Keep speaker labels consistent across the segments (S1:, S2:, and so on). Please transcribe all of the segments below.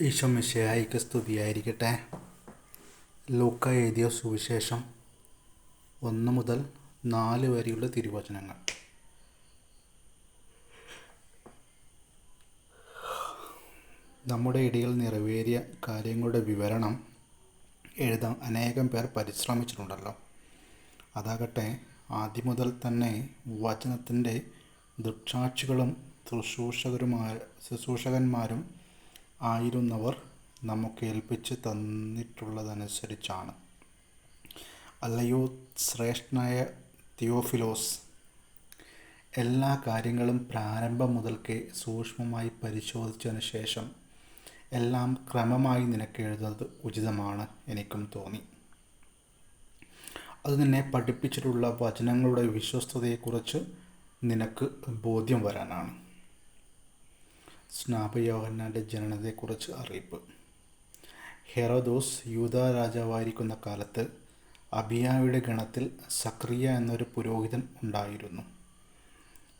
S1: ഈശോ മിശിഹായിക്ക് സ്തുതിയായിരിക്കട്ടെ. ലൂക്ക എഴുതിയ സുവിശേഷം 1 മുതൽ 4 വരെയുള്ള തിരുവചനങ്ങൾ. നമ്മുടെ ഇടയിൽ നിറവേറിയ കാര്യങ്ങളുടെ വിവരണം എഴുതാൻ അനേകം പേർ പരിശ്രമിച്ചിട്ടുണ്ടല്ലോ. അതാകട്ടെ ആദ്യം മുതൽ തന്നെ വചനത്തിൻ്റെ ദൃക്സാക്ഷികളും ശുശ്രൂഷകന്മാരും ആയിരുന്നവർ നമുക്ക് ഏൽപ്പിച്ച് തന്നിട്ടുള്ളതനുസരിച്ചാണ്. അല്ലയോ ശ്രേഷ്ഠനായ തിയോഫിലോസ്, എല്ലാ കാര്യങ്ങളും പ്രാരംഭം മുതൽക്കേ സൂക്ഷ്മമായി പരിശോധിച്ചതിന് ശേഷം എല്ലാം ക്രമമായി നിനക്ക് എഴുതുന്നത് ഉചിതമാണ് എനിക്കും തോന്നി. അത് നിന്നെ പഠിപ്പിച്ചിട്ടുള്ള വചനങ്ങളുടെ വിശ്വസ്തതയെക്കുറിച്ച് നിനക്ക് ബോധ്യം വരാനാണ്. സ്നാപയോഹന്നാൻ്റെ ജനനത്തെക്കുറിച്ച് അറിയിപ്പ്. ഹെറോദോസ് യൂദാ രാജാവായിരിക്കുന്ന കാലത്ത് അബിയായുടെ ഗണത്തിൽ സക്രിയ എന്നൊരു പുരോഹിതൻ ഉണ്ടായിരുന്നു.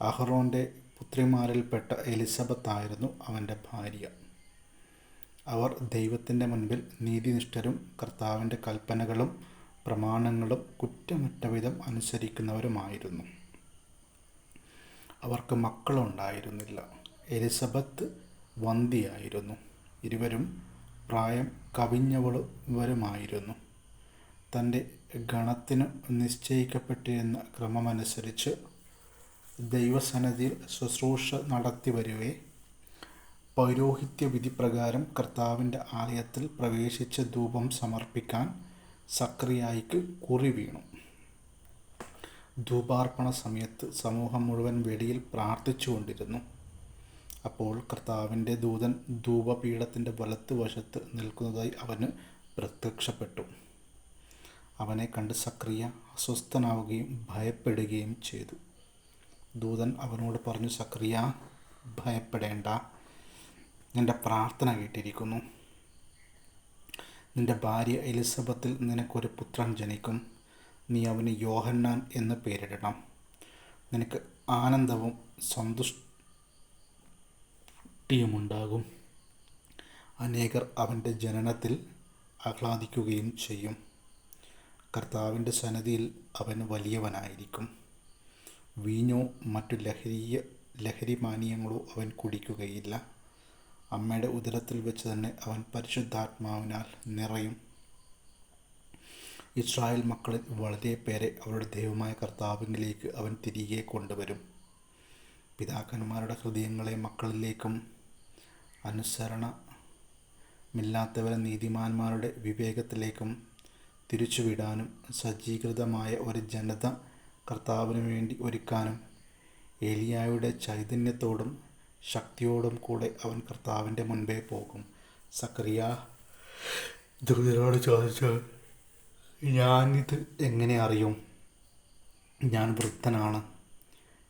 S1: അഹറോൻ്റെ പുത്രിമാരിൽപ്പെട്ട എലിസബത്തായിരുന്നു അവൻ്റെ ഭാര്യ. അവർ ദൈവത്തിൻ്റെ മുൻപിൽ നീതിനിഷ്ഠരും കർത്താവിൻ്റെ കൽപ്പനകളും പ്രമാണങ്ങളും കുറ്റമറ്റ വിധം അനുസരിക്കുന്നവരുമായിരുന്നു. അവർക്ക് മക്കളുണ്ടായിരുന്നില്ല. എലിസബത്ത് വന്ധ്യയായിരുന്നു. ഇരുവരും പ്രായം കവിഞ്ഞവരുമായിരുന്നു. തൻ്റെ ഗണത്തിനു നിശ്ചയിക്കപ്പെട്ടിരുന്ന ക്രമമനുസരിച്ച് ദൈവസന്നിധിയിൽ ശുശ്രൂഷ നടത്തി വരവേ പൗരോഹിത്യ വിധിപ്രകാരം കർത്താവിൻ്റെ ആലയത്തിൽ പ്രവേശിച്ച് ധൂപം സമർപ്പിക്കാൻ സക്രിയായിക്ക് കുറി വീണു. ധൂപാർപ്പണ സമയത്ത് സമൂഹം മുഴുവൻ വെളിയിൽ പ്രാർത്ഥിച്ചുകൊണ്ടിരുന്നു. അപ്പോൾ കർത്താവിൻ്റെ ദൂതൻ ധൂപപീഠത്തിൻ്റെ വലത്തുവശത്ത് നിൽക്കുന്നതായി അവന് പ്രത്യക്ഷപ്പെട്ടു. അവനെ കണ്ട് സക്രിയ അസ്വസ്ഥനാവുകയും ഭയപ്പെടുകയും ചെയ്തു. ദൂതൻ അവനോട് പറഞ്ഞു, സക്രിയ, ഭയപ്പെടേണ്ട, നിന്റെ പ്രാർത്ഥന കേട്ടിരിക്കുന്നു. നിന്റെ ഭാര്യ എലിസബത്തിൽ നിനക്കൊരു പുത്രൻ ജനിക്കും. നീ അവന് യോഹന്നാൻ എന്ന് പേരിടണം. നിനക്ക് ആനന്ദവും സന്തുഷ്ടിയുമുണ്ടാകും. അനേകർ അവൻ്റെ ജനനത്തിൽ ആഹ്ലാദിക്കുകയും ചെയ്യും. കർത്താവിൻ്റെ സന്നിധിയിൽ അവൻ വലിയവനായിരിക്കും. വീഞ്ഞോ മറ്റു ലഹരിപാനീയങ്ങളോ അവൻ കുടിക്കുകയില്ല. അമ്മയുടെ ഉദരത്തിൽ വെച്ച് തന്നെ അവൻ പരിശുദ്ധാത്മാവിനാൽ നിറയും. ഇസ്രായേൽ മക്കളിൽ വളരെ പേരെ അവരുടെ ദൈവമായ കർത്താവിലേക്ക് അവൻ തിരികെ കൊണ്ടുവരും. പിതാക്കന്മാരുടെ ഹൃദയങ്ങളെ മക്കളിലേക്കും അനുസരണമില്ലാത്തവരെ നീതിമാന്മാരുടെ വിവേകത്തിലേക്കും തിരിച്ചുവിടാനും സജ്ജീകൃതമായ ഒരു ജനത കർത്താവിന് വേണ്ടി ഒരുക്കാനും ഏലിയായുടെ ചൈതന്യത്തോടും ശക്തിയോടും കൂടെ അവൻ കർത്താവിൻ്റെ മുൻപേ പോകും. സക്രിയ ദൂതനോട് ചോദിച്ചു, ഞാനിത് എങ്ങനെ അറിയും? ഞാൻ വൃദ്ധനാണ്,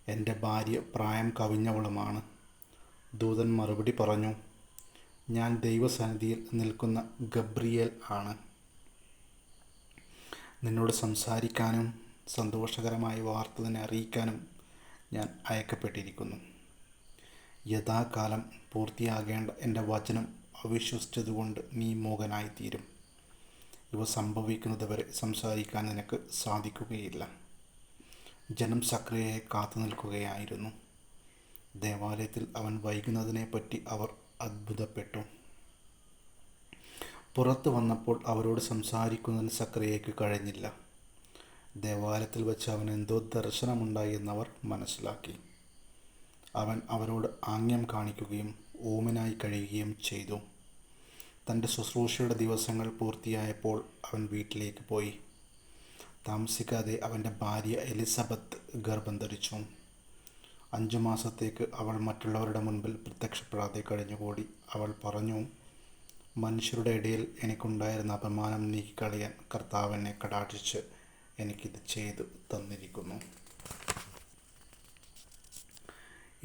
S1: എൻ്റെ ഭാര്യ പ്രായം കവിഞ്ഞവളുമാണ്. ദൂതൻ മറുപടി പറഞ്ഞു, ഞാൻ ദൈവസന്നിധിയിൽ നിൽക്കുന്ന ഗബ്രിയേൽ ആണ്. നിന്നോട് സംസാരിക്കാനും സന്തോഷകരമായ വാർത്ത തന്നെ അറിയിക്കാനും ഞാൻ അയക്കപ്പെട്ടിരിക്കുന്നു. യഥാകാലം പൂർത്തിയാകേണ്ട എൻ്റെ വചനം അവിശ്വസിച്ചതുകൊണ്ട് നീ മൂകനായിത്തീരും. ഇവ സംഭവിക്കുന്നതുവരെ സംസാരിക്കാൻ നിനക്ക് സാധിക്കുകയില്ല. ജനം സക്രിയയെ കാത്തു നിൽക്കുകയായിരുന്നു. ദേവാലയത്തിൽ അവൻ വൈകുന്നതിനെപ്പറ്റി അവർ അത്ഭുതപ്പെട്ടു. പുറത്തു വന്നപ്പോൾ അവരോട് സംസാരിക്കുന്നതിന് സക്രിയയ്ക്ക് കഴിഞ്ഞില്ല. ദേവാലയത്തിൽ വെച്ച് അവൻ എന്തോ ദർശനമുണ്ടായി എന്നവർ മനസ്സിലാക്കി. അവൻ അവരോട് ആംഗ്യം കാണിക്കുകയും ഊമനായി കഴിയുകയും ചെയ്തു. തൻ്റെ ശുശ്രൂഷയുടെ ദിവസങ്ങൾ പൂർത്തിയായപ്പോൾ അവൻ വീട്ടിലേക്ക് പോയി. താമസിക്കാതെ അവൻ്റെ ഭാര്യ എലിസബത്ത് ഗർഭം ധരിച്ചു. 5 മാസത്തേക്ക് അവൾ മറ്റുള്ളവരുടെ മുൻപിൽ പ്രത്യക്ഷപ്പെടാതെ കഴിഞ്ഞുകൂടി. അവൾ പറഞ്ഞു, മനുഷ്യരുടെ ഇടയിൽ എനിക്കുണ്ടായിരുന്ന അപമാനം നീക്കിക്കളയാൻ കർത്താവ് എന്നെ കടാക്ഷിച്ച് എനിക്കിത് ചെയ്തു തന്നിരിക്കുന്നു.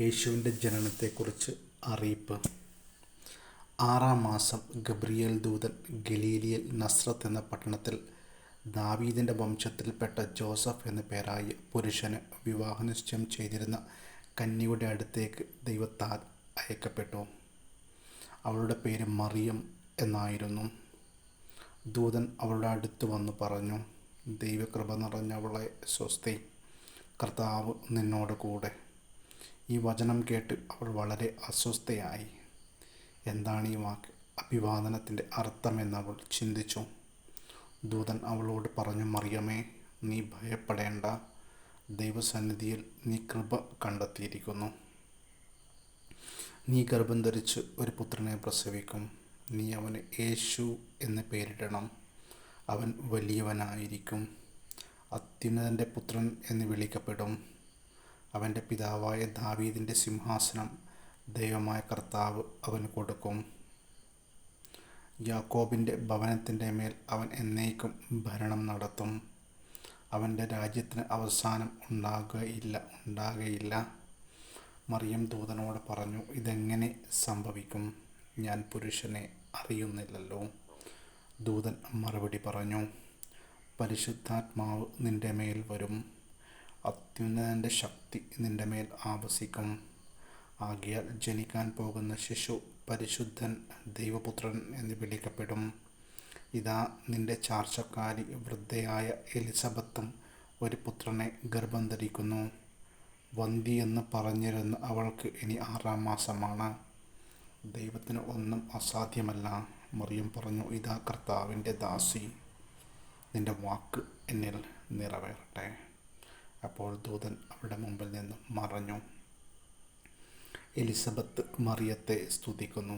S1: യേശുവിൻ്റെ ജനനത്തെക്കുറിച്ച് അറിയിപ്പ്. 6-ാം മാസം ഗബ്രിയേൽ ദൂതൻ ഗലീലിയയിൽ നസ്രത്ത് എന്ന പട്ടണത്തിൽ ദാവീദിൻ്റെ വംശത്തിൽപ്പെട്ട ജോസഫ് എന്നു പേരായ പുരുഷന് വിവാഹനിശ്ചയം ചെയ്തിരുന്ന കന്യയുടെ അടുത്തേക്ക് ദൈവത്താൽ അയക്കപ്പെട്ടു. അവളുടെ പേര് മറിയം എന്നായിരുന്നു. ദൂതൻ അവളുടെ അടുത്ത് വന്ന് പറഞ്ഞു, ദൈവകൃപ നിറഞ്ഞവളെ സ്വസ്തി, കർത്താവ് നിന്നോട് കൂടെ. ഈ വചനം കേട്ട് അവൾ വളരെ അസ്വസ്ഥയായി. എന്താണ് ഈ വാക്ക് അഭിവാദനത്തിൻ്റെ അർത്ഥമെന്ന് അവൾ ചിന്തിച്ചു. ദൂതൻ അവളോട് പറഞ്ഞു, മറിയമേ, നീ ഭയപ്പെടേണ്ട, ദൈവസന്നിധിയിൽ നീ കൃപ കണ്ടെത്തിയിരിക്കുന്നു. നീ ഗർഭം ധരിച്ച് ഒരു പുത്രനെ പ്രസവിക്കും. നീ അവന് യേശു എന്ന് പേരിടണം. അവൻ വലിയവനായിരിക്കും, അത്യുന്നതൻ്റെ പുത്രൻ എന്ന് വിളിക്കപ്പെടും. അവൻ്റെ പിതാവായ ദാവീദിൻ്റെ സിംഹാസനം ദൈവമായ കർത്താവ് അവന് കൊടുക്കും. യാക്കോബിൻ്റെ ഭവനത്തിൻ്റെ മേൽ അവൻ എന്നേക്കും ഭരണം നടത്തും. അവൻ്റെ രാജ്യത്തിന് അവസാനം ഉണ്ടാകുകയില്ല. മറിയം ദൂതനോട് പറഞ്ഞു, ഇതെങ്ങനെ സംഭവിക്കും? ഞാൻ പുരുഷനെ അറിയുന്നില്ലല്ലോ. ദൂതൻ മറുപടി പറഞ്ഞു, പരിശുദ്ധാത്മാവ് നിൻ്റെ മേൽ വരും, അത്യുന്നതൻ്റെ ശക്തി നിൻ്റെ മേൽ ആവസിക്കും. ആകയാൽ ജനിക്കാൻ പോകുന്ന ശിശു പരിശുദ്ധൻ, ദൈവപുത്രൻ എന്ന് വിളിക്കപ്പെടും. ഇതാ, നിൻ്റെ ചാർച്ചക്കാരി വൃദ്ധയായ എലിസബത്തും ഒരു പുത്രനെ ഗർഭം ധരിക്കുന്നു. വന്ധ്യ എന്ന് പറഞ്ഞിരുന്ന അവൾക്ക് ഇനി 6-ാം മാസമാണ്. ദൈവത്തിന് ഒന്നും അസാധ്യമല്ല. മറിയം പറഞ്ഞു, ഇതാ കർത്താവിൻ്റെ ദാസി, നിൻ്റെ വാക്ക് എന്നിൽ നിറവേറട്ടെ. അപ്പോൾ ദൂതൻ അവളുടെ മുമ്പിൽ നിന്നും മറഞ്ഞു. എലിസബത്ത് മറിയത്തെ സ്തുതിക്കുന്നു.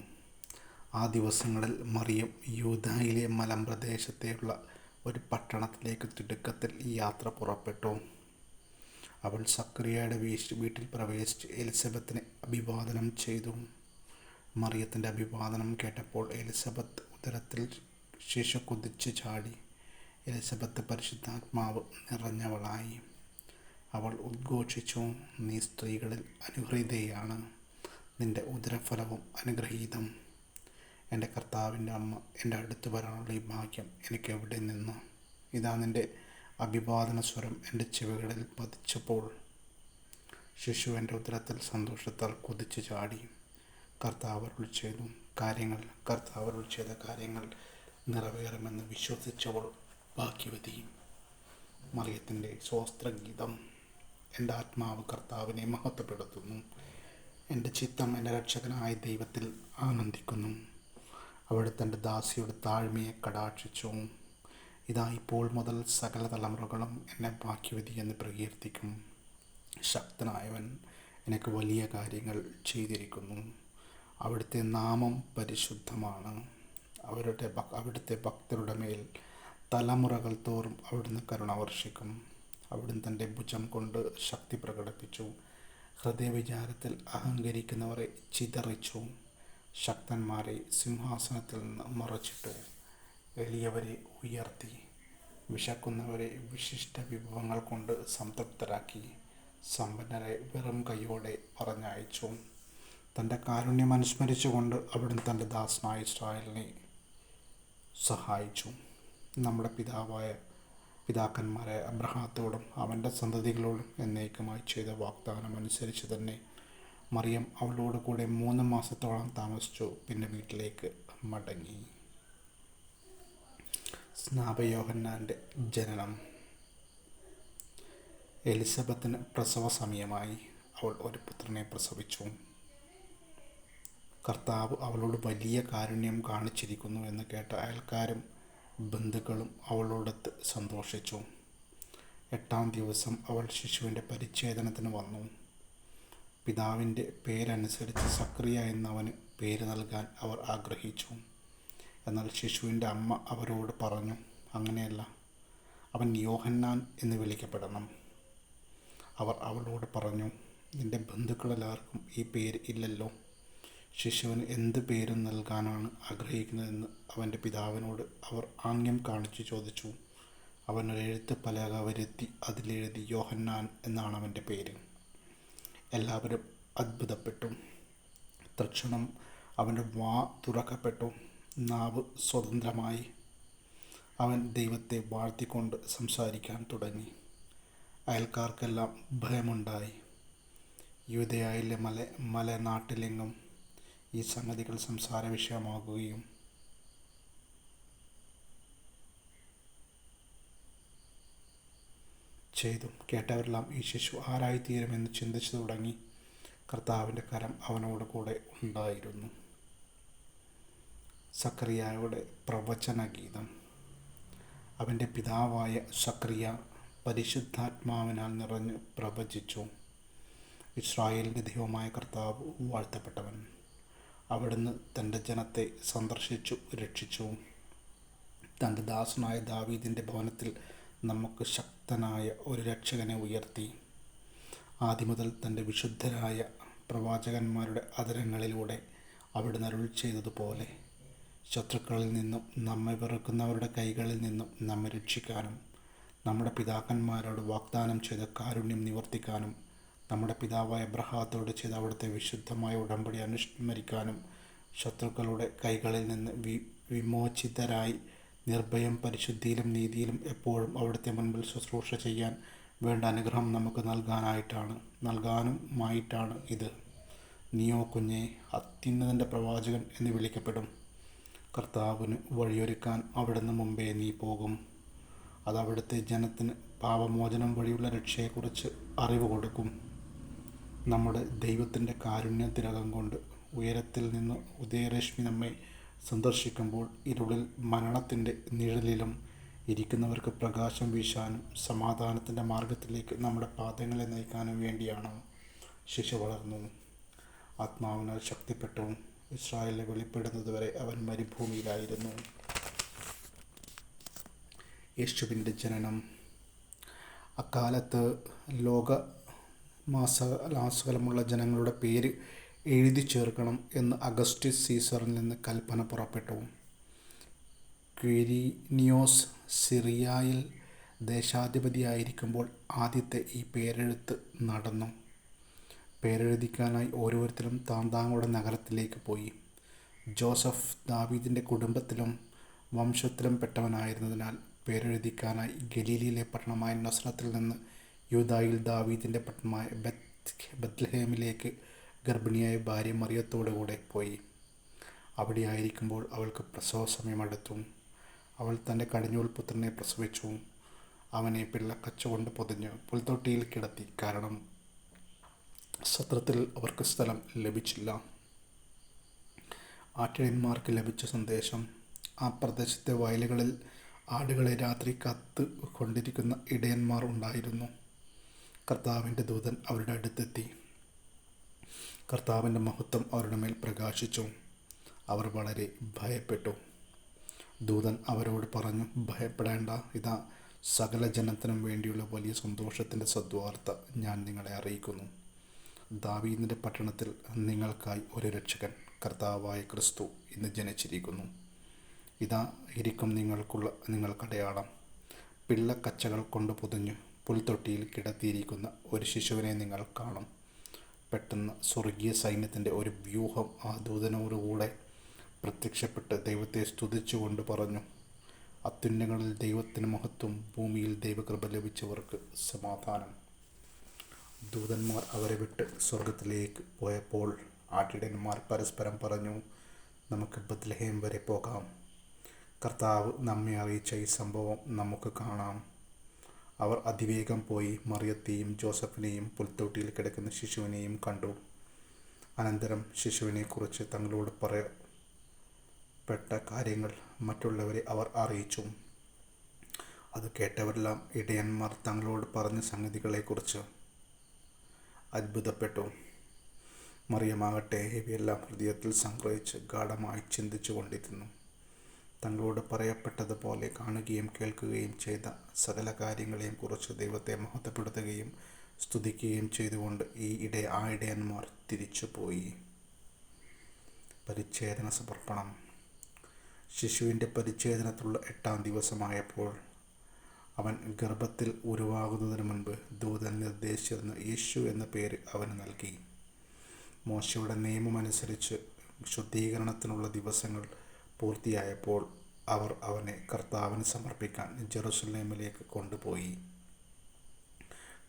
S1: ആ ദിവസങ്ങളിൽ മറിയം യൂദായിലെ മലമ്പ്രദേശത്തെയുള്ള ഒരു പട്ടണത്തിലേക്ക് തിടുക്കത്തിൽ യാത്ര പുറപ്പെട്ടു. അവൾ സക്കറിയയുടെ വീട്ടിൽ പ്രവേശിച്ച് എലിസബത്തിനെ അഭിവാദനം ചെയ്തു. മറിയത്തിൻ്റെ അഭിവാദനം കേട്ടപ്പോൾ എലിസബത്ത് ഉദരത്തിൽ ശിശു കുതിച്ചു ചാടി. എലിസബത്ത് പരിശുദ്ധാത്മാവ് നിറഞ്ഞവളായി. അവൾ ഉദ്ഘോഷിച്ചു, നീ സ്ത്രീകളിൽ അനുഗ്രഹീതയാണ്, നിന്റെ ഉദരഫലവും അനുഗ്രഹീതം. എൻ്റെ കർത്താവിൻ്റെ അമ്മ എൻ്റെ അടുത്ത് വരാനുള്ള ഈ ഭാഗ്യം എനിക്ക് എവിടെ നിന്ന്? ഇതാ, നിൻ്റെ അഭിവാദന സ്വരം എൻ്റെ ചെവികളിൽ പതിച്ചപ്പോൾ ശിശു എൻ്റെ ഉദരത്തിൽ സന്തോഷത്താൽ കുതിച്ചു ചാടി. കർത്താവ് അരുളി ചെയ്ത കാര്യങ്ങൾ നിറവേറുമെന്ന് വിശ്വസിച്ചവൾ ഭാഗ്യവതി. മറിയത്തിൻ്റെ സ്വസ്ത്രഗീതം. എൻ്റെ ആത്മാവ് കർത്താവിനെ മഹത്വപ്പെടുത്തുന്നു. എൻ്റെ ചിത്തം എൻ്റെ രക്ഷകനായ ദൈവത്തിൽ ആനന്ദിക്കുന്നു. അവിടെ തൻ്റെ ദാസിയുടെ താഴ്മയെ കടാക്ഷിച്ചു. ഇതാ, ഇപ്പോൾ മുതൽ സകല തലമുറകളും എന്നെ ഭാഗ്യവതി എന്ന് പ്രകീർത്തിക്കും. ശക്തനായവൻ എനിക്ക് വലിയ കാര്യങ്ങൾ ചെയ്തിരിക്കുന്നു. അവിടുത്തെ നാമം പരിശുദ്ധമാണ്. അവിടുത്തെ ഭക്തരുടെ മേൽ തലമുറകൾ തോറും അവിടുന്ന് കരുണ വർഷിക്കും. അവിടുന്ന് തൻ്റെ ഭുജം കൊണ്ട് ശക്തി പ്രകടിപ്പിച്ചു. ഹൃദയവിചാരത്തിൽ അഹങ്കരിക്കുന്നവരെ ചിതറിച്ചു. ശക്തന്മാരെ സിംഹാസനത്തിൽ നിന്ന് മറച്ചിട്ടു. എളിയവരെ ഉയർത്തി. വിശക്കുന്നവരെ വിശിഷ്ട വിഭവങ്ങൾ കൊണ്ട് സംതൃപ്തരാക്കി. സമ്പന്നരെ വെറും കൈയോടെ പറഞ്ഞയച്ചു. തൻ്റെ കാരുണ്യം അനുസ്മരിച്ചുകൊണ്ട് അവിടുന്ന് തൻ്റെ ദാസനായ ഇസ്രായേലിനെ സഹായിച്ചു. നമ്മുടെ പിതാക്കന്മാരായ അബ്രഹാത്തോടും അവൻ്റെ സന്തതികളോടും എന്നേക്കുമായി ചെയ്ത വാഗ്ദാനം അനുസരിച്ച് തന്നെ മറിയം അവളോട് കൂടെ 3 മാസത്തോളം താമസിച്ചു. പിന്നെ വീട്ടിലേക്ക് മടങ്ങി. സ്നാപയോഹന്നാൻ്റെ ജനനം. എലിസബത്തിന് പ്രസവ സമയമായി. അവൾ ഒരു പുത്രനെ പ്രസവിച്ചു. കർത്താവ് അവളോട് വലിയ കാരുണ്യം കാണിച്ചിരിക്കുന്നു എന്ന് കേട്ട അയൽക്കാരും ബന്ധുക്കളും അവളോടൊത്ത് സന്തോഷിച്ചു. 8-ാം ദിവസം അവൾ ശിശുവിൻ്റെ പരിച്ഛേദനത്തിന് വന്നു. പിതാവിൻ്റെ പേരനുസരിച്ച് സക്കറിയ എന്നവന് പേര് നൽകാൻ അവർ ആഗ്രഹിച്ചു. എന്നാൽ ശിശുവിൻ്റെ അമ്മ അവരോട് പറഞ്ഞു, അങ്ങനെയല്ല, അവൻ യോഹന്നാൻ എന്ന് വിളിക്കപ്പെടണം. അവർ അവളോട് പറഞ്ഞു, നിൻ്റെ ബന്ധുക്കളെല്ലാവർക്കും ഈ പേര് ഇല്ലല്ലോ. ശിശുവിന് എന്ത് പേരും നൽകാനാണ് ആഗ്രഹിക്കുന്നതെന്ന് അവൻ്റെ പിതാവിനോട് അവർ ആംഗ്യം കാണിച്ചു ചോദിച്ചു. അവനൊരു എഴുത്ത് പലക വരുത്തി അതിലെഴുതി യോഹന്നാൻ എന്നാണ് അവൻ്റെ പേര്. എല്ലാവരും അത്ഭുതപ്പെട്ടു. തൽക്ഷണം അവൻ്റെ വാ തുറക്കപ്പെട്ടു, നാവ് സ്വതന്ത്രമായി. അവൻ ദൈവത്തെ വാഴ്ത്തിക്കൊണ്ട് സംസാരിക്കാൻ തുടങ്ങി. അയൽക്കാർക്കെല്ലാം ഭയമുണ്ടായി. യൂദയായിലെ മലനാട്ടിലെങ്ങും ഈ സംഗതികൾ സംസാര വിഷയമാകുകയും ചെയ്തു. കേട്ടവരെല്ലാം ഈ ശിശു ആരായിത്തീരുമെന്ന് ചിന്തിച്ചു തുടങ്ങി. കർത്താവിൻ്റെ കരം അവനോട് കൂടെ ഉണ്ടായിരുന്നു. സക്കറിയായുടെ പ്രവചനഗീതം. അവൻ്റെ പിതാവായ സക്കറിയ പരിശുദ്ധാത്മാവിനാൽ നിറഞ്ഞ് പ്രവചിച്ചു. ഇസ്രായേലിൻ്റെ ദൈവമായ കർത്താവ് വാഴ്ത്തപ്പെട്ടവൻ. അവിടുന്ന് തൻ്റെ ജനത്തെ സന്ദർശിച്ചു രക്ഷിച്ചു. തൻ്റെ ദാസനായ ദാവീദിൻ്റെ ഭവനത്തിൽ നമുക്ക് ശക്തനായ ഒരു രക്ഷകനെ ഉയർത്തി. ആദ്യമുതൽ തൻ്റെ വിശുദ്ധരായ പ്രവാചകന്മാരുടെ അധരങ്ങളിലൂടെ അവിടുന്ന് അരുൾ ചെയ്തതുപോലെ ശത്രുക്കളിൽ നിന്നും നമ്മെ വെറുക്കുന്നവരുടെ കൈകളിൽ നിന്നും നമ്മെ രക്ഷിക്കാനും നമ്മുടെ പിതാക്കന്മാരോട് വാഗ്ദാനം ചെയ്ത കാരുണ്യം നിവർത്തിക്കാനും നമ്മുടെ പിതാവായ അബ്രഹാത്തോട് ചെയ്ത അവിടുത്തെ വിശുദ്ധമായ ഉടമ്പടി അനുസ്മരിക്കാനും ശത്രുക്കളുടെ കൈകളിൽ നിന്ന് വിമോചിതരായി നിർഭയം പരിശുദ്ധിയിലും നീതിയിലും എപ്പോഴും അവിടുത്തെ മുൻപിൽ ശുശ്രൂഷ ചെയ്യാൻ വേണ്ട അനുഗ്രഹം നമുക്ക് നൽകാനുമായിട്ടാണ് ഇത്. നീയോ കുഞ്ഞെ അത്യുന്നതൻ്റെ പ്രവാചകൻ എന്ന് വിളിക്കപ്പെടും. കർത്താവിന് വഴിയൊരുക്കാൻ അവിടുന്ന് മുമ്പേ നീ പോകും. അത് അവിടുത്തെ ജനത്തിന് പാപമോചനം വഴിയുള്ള രക്ഷയെക്കുറിച്ച് അറിവ് കൊടുക്കും. നമ്മുടെ ദൈവത്തിൻ്റെ കാരുണ്യത്തിനകം കൊണ്ട് ഉയരത്തിൽ നിന്ന് ഉദയരശ്മി നമ്മെ സന്ദർശിക്കുമ്പോൾ ഇരുളിൽ മരണത്തിൻ്റെ നിഴലിലും ഇരിക്കുന്നവർക്ക് പ്രകാശം വീശാനും സമാധാനത്തിൻ്റെ മാർഗത്തിലേക്ക് നമ്മുടെ പാദങ്ങളെ നയിക്കാനും വേണ്ടിയാണ്. ശിശു വളർന്നു, ആത്മാവിനാൽ ശക്തിപ്പെട്ടു. ഇസ്രായേലിനെ വെളിപ്പെടുന്നതുവരെ അവൻ മരുഭൂമിയിലായിരുന്നു. യേശുവിൻ്റെ ജനനം. അക്കാലത്ത് ലോകമാസകലമുള്ള ജനങ്ങളുടെ പേര് എഴുതി ചേർക്കണം എന്ന് അഗസ്റ്റസ് സീസറിൽ നിന്ന് കൽപ്പന പുറപ്പെട്ടു. ക്വിരിനിയോസ് സിറിയയിൽ ദേശാധിപതിയായിരിക്കുമ്പോൾ ആദ്യത്തെ ഈ പേരെഴുത്ത് നടന്നു. പേരെഴുതിക്കാനായി ഓരോരുത്തരും താന്താങ്ങളുടെ നഗരത്തിലേക്ക് പോയി. ജോസഫ് ദാവീദിൻ്റെ കുടുംബത്തിലും വംശത്തിലും പെട്ടവനായിരുന്നതിനാൽ പേരെഴുതിക്കാനായി ഗലീലയിലെ പട്ടണമായ നസ്രത്തിൽ നിന്ന് യൂദായിൽ ദാവീദിൻ്റെ പട്ടണമായ ബത്ലഹേമിലേക്ക് ഗർഭിണിയായ ഭാര്യ മറിയത്തോടുകൂടെ പോയി. അവിടെയായിരിക്കുമ്പോൾ അവൾക്ക് പ്രസവ സമയമടുത്തു. അവൾ തൻ്റെ കടിഞ്ഞൂൽ പുത്രനെ പ്രസവിച്ചു. അവനെ പിള്ളക്കച്ച കൊണ്ട് പൊതിഞ്ഞ് പുൽത്തൊട്ടിയിൽ കിടത്തി. കാരണം സത്രത്തിൽ അവർക്ക് സ്ഥലം ലഭിച്ചില്ല. ആട്ടിടയന്മാർക്ക് ലഭിച്ച സന്ദേശം. ആ പ്രദേശത്തെ വയലുകളിൽ ആടുകളെ രാത്രി കാത്ത് കൊണ്ടിരിക്കുന്ന ഇടയന്മാർ ഉണ്ടായിരുന്നു. കർത്താവിൻ്റെ ദൂതൻ അവരുടെ അടുത്തെത്തി. കർത്താവിൻ്റെ മഹത്വം അവരുടെ മേൽ പ്രകാശിച്ചു. അവർ വളരെ ഭയപ്പെട്ടു. ദൂതൻ അവരോട് പറഞ്ഞു, ഭയപ്പെടേണ്ട, ഇതാ സകല ജനത്തിനും വേണ്ടിയുള്ള വലിയ സന്തോഷത്തിൻ്റെ സദ്വാർത്ത ഞാൻ നിങ്ങളെ അറിയിക്കുന്നു. ദാവീദിൻ്റെ പട്ടണത്തിൽ നിങ്ങൾക്കായി ഒരു രക്ഷകൻ, കർത്താവായ ക്രിസ്തു ഇന്ന് ജനിച്ചിരിക്കുന്നു. ഇതാ ഇരിക്കും നിങ്ങൾക്കടയാളം. പിള്ളക്കച്ചകൾ കൊണ്ട് പൊതിഞ്ഞ് പുൽത്തൊട്ടിയിൽ കിടത്തിയിരിക്കുന്ന ഒരു ശിശുവിനെ നിങ്ങൾ കാണും. പെട്ടെന്ന് സ്വർഗീയ സൈന്യത്തിൻ്റെ ഒരു വ്യൂഹം ആ ദൂതനോടുകൂടെ പ്രത്യക്ഷപ്പെട്ട് ദൈവത്തെ സ്തുതിച്ചുകൊണ്ട് പറഞ്ഞു, അത്യുന്നതങ്ങളിൽ ദൈവത്തിന് മഹത്വം, ഭൂമിയിൽ ദൈവകൃപ ലഭിച്ചവർക്ക് സമാധാനം. ദൂതന്മാർ അവരെ വിട്ട് സ്വർഗത്തിലേക്ക് പോയപ്പോൾ ആട്ടിടയന്മാർ പരസ്പരം പറഞ്ഞു, നമുക്ക് ബത്ലഹേം വരെ പോകാം. കർത്താവ് നമ്മെ അറിയിച്ച ഈ സംഭവം നമുക്ക് കാണാം. അവർ അതിവേഗം പോയി മറിയത്തെയും ജോസഫിനെയും പുൽത്തൊട്ടിയിൽ കിടക്കുന്ന ശിശുവിനെയും കണ്ടു. അനന്തരം ശിശുവിനെക്കുറിച്ച് തങ്ങളോട് പറയപ്പെട്ട കാര്യങ്ങൾ മറ്റുള്ളവരെ അവർ അറിയിച്ചു. അത് കേട്ടവരെല്ലാം ഇടയന്മാർ തങ്ങളോട് പറഞ്ഞ സംഗതികളെക്കുറിച്ച് അത്ഭുതപ്പെട്ടു. മറിയമാകട്ടെ ഇവയെല്ലാം ഹൃദയത്തിൽ സംഗ്രഹിച്ച് ഗാഢമായി ചിന്തിച്ചു കൊണ്ടിരുന്നു. തങ്ങളോട് പറയപ്പെട്ടതുപോലെ കാണുകയും കേൾക്കുകയും ചെയ്ത സകല കാര്യങ്ങളെയും കുറിച്ച് ദൈവത്തെ മഹത്വപ്പെടുത്തുകയും സ്തുതിക്കുകയും ചെയ്തുകൊണ്ട് ആ ഇടയന്മാർ തിരിച്ചുപോയി. പരിച്ഛേദന സമർപ്പണം. ശിശുവിൻ്റെ പരിച്ഛേദനത്തിലുള്ള 8-ാം ദിവസമായപ്പോൾ അവൻ ഗർഭത്തിൽ ഉരുവാകുന്നതിന് മുൻപ് ദൂതൻ നിർദ്ദേശിച്ചിരുന്ന യേശു എന്ന പേര് അവന് നൽകി. മോശയുടെ നിയമമനുസരിച്ച് ശുദ്ധീകരണത്തിനുള്ള ദിവസങ്ങൾ പൂർത്തിയായപ്പോൾ അവർ അവനെ കർത്താവിന് സമർപ്പിക്കാൻ ജെറുസലേമിലേക്ക് കൊണ്ടുപോയി.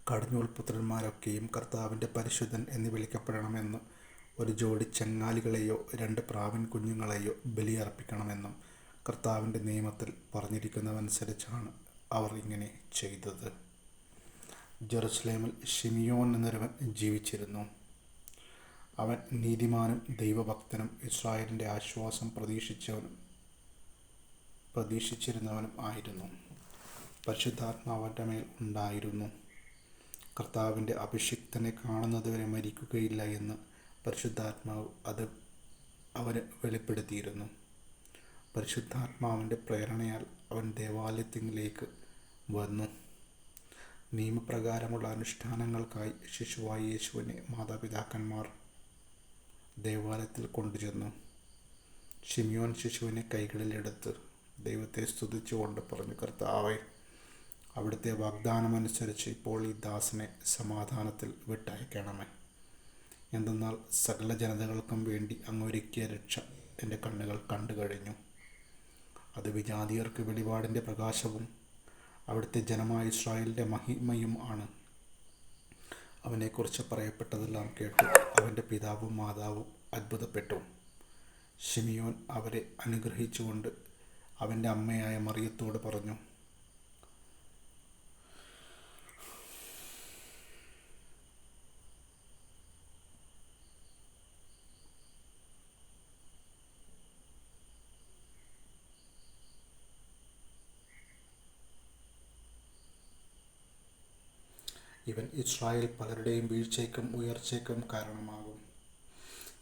S1: കടിഞ്ഞൂൽ പുത്രന്മാരൊക്കെയും കർത്താവിൻ്റെ പരിശുദ്ധൻ എന്ന് വിളിക്കപ്പെടണമെന്ന് ഒരു ജോഡി ചെങ്ങാലികളെയോ 2 പ്രാവിൻ കുഞ്ഞുങ്ങളെയോ ബലിയർപ്പിക്കണമെന്നും കർത്താവിൻ്റെ നിയമത്തിൽ പറഞ്ഞിരിക്കുന്നതനുസരിച്ചാണ് അവർ ഇങ്ങനെ ചെയ്തത്. ജെറുസലേമിൽ ശിമിയോൻ എന്നൊരുവൻ ജീവിച്ചിരുന്നു. അവൻ നീതിമാനും ദൈവഭക്തനും ഇസ്രായേലിൻ്റെ ആശ്വാസം പ്രതീക്ഷിച്ചിരുന്നവനും ആയിരുന്നു. പരിശുദ്ധാത്മാവ് അവൻ്റെ മേൽ ഉണ്ടായിരുന്നു. കർത്താവിൻ്റെ അഭിഷിക്തനെ കാണുന്നതുവരെ മരിക്കുകയില്ല എന്ന് പരിശുദ്ധാത്മാവ് അവന് വെളിപ്പെടുത്തിയിരുന്നു. പരിശുദ്ധാത്മാവിൻ്റെ പ്രേരണയാൽ അവൻ ദേവാലയത്തിലേക്ക് വന്നു. നിയമപ്രകാരമുള്ള അനുഷ്ഠാനങ്ങൾക്കായി ശിശുവായ യേശുവിനെ മാതാപിതാക്കന്മാർ ദേവാലയത്തിൽ കൊണ്ടുചെന്നു. ശിമിയോൻ ശിശുവിനെ കൈകളിലെടുത്ത് ദൈവത്തെ സ്തുതിച്ചുകൊണ്ട് പറഞ്ഞു, കർത്താവേ, അവിടുത്തെ വാഗ്ദാനമനുസരിച്ച് ഇപ്പോൾ ഈ ദാസനെ സമാധാനത്തിൽ വിട്ടയക്കണമേ. എന്തെന്നാൽ സകല ജനതകൾക്കും വേണ്ടി അങ്ങൊരുക്കിയ രക്ഷ എൻ്റെ കണ്ണുകൾ കണ്ടു കഴിഞ്ഞു. അത് വിജാതിയർക്ക് വെളിപാടിൻ്റെ പ്രകാശവും അവിടുത്തെ ജനമായ ഇസ്രായേലിൻ്റെ മഹിമയും ആണ്. അവനെക്കുറിച്ച് പറയപ്പെട്ടതെല്ലാം കേട്ട് അവൻ്റെ പിതാവും മാതാവും അത്ഭുതപ്പെട്ടു. ശിമിയോൻ അവരെ അനുഗ്രഹിച്ചുകൊണ്ട് അവൻ്റെ അമ്മയായ മറിയത്തോട് പറഞ്ഞു, ഇവൻ ഇസ്രായേൽ പലരുടെയും വീഴ്ചയ്ക്കും ഉയർച്ചയ്ക്കും കാരണമാകും.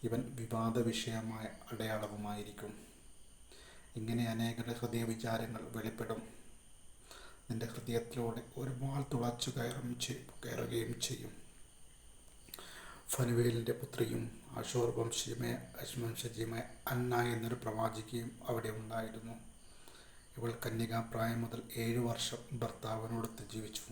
S1: ഇവൻ വിവാദ വിഷയമായ അടയാളവുമായിരിക്കും. ഇങ്ങനെ അനേകരുടെ ഹൃദയവിചാരങ്ങൾ വെളിപ്പെടും. നിന്റെ ഹൃദയത്തിലൂടെ ഒരു വാൾ തുളച്ചു കയറുകയും ചെയ്യും. ഫനുവേലിൻ്റെ പുത്രിയും അശൂർ വംശജയുമായ അന്ന എന്നൊരു പ്രവാചികയും അവിടെ ഉണ്ടായിരുന്നു. ഇവൾ കന്യകാപ്രായം മുതൽ 7 വർഷം ഭർത്താവിനോടൊത്ത് ജീവിച്ചു.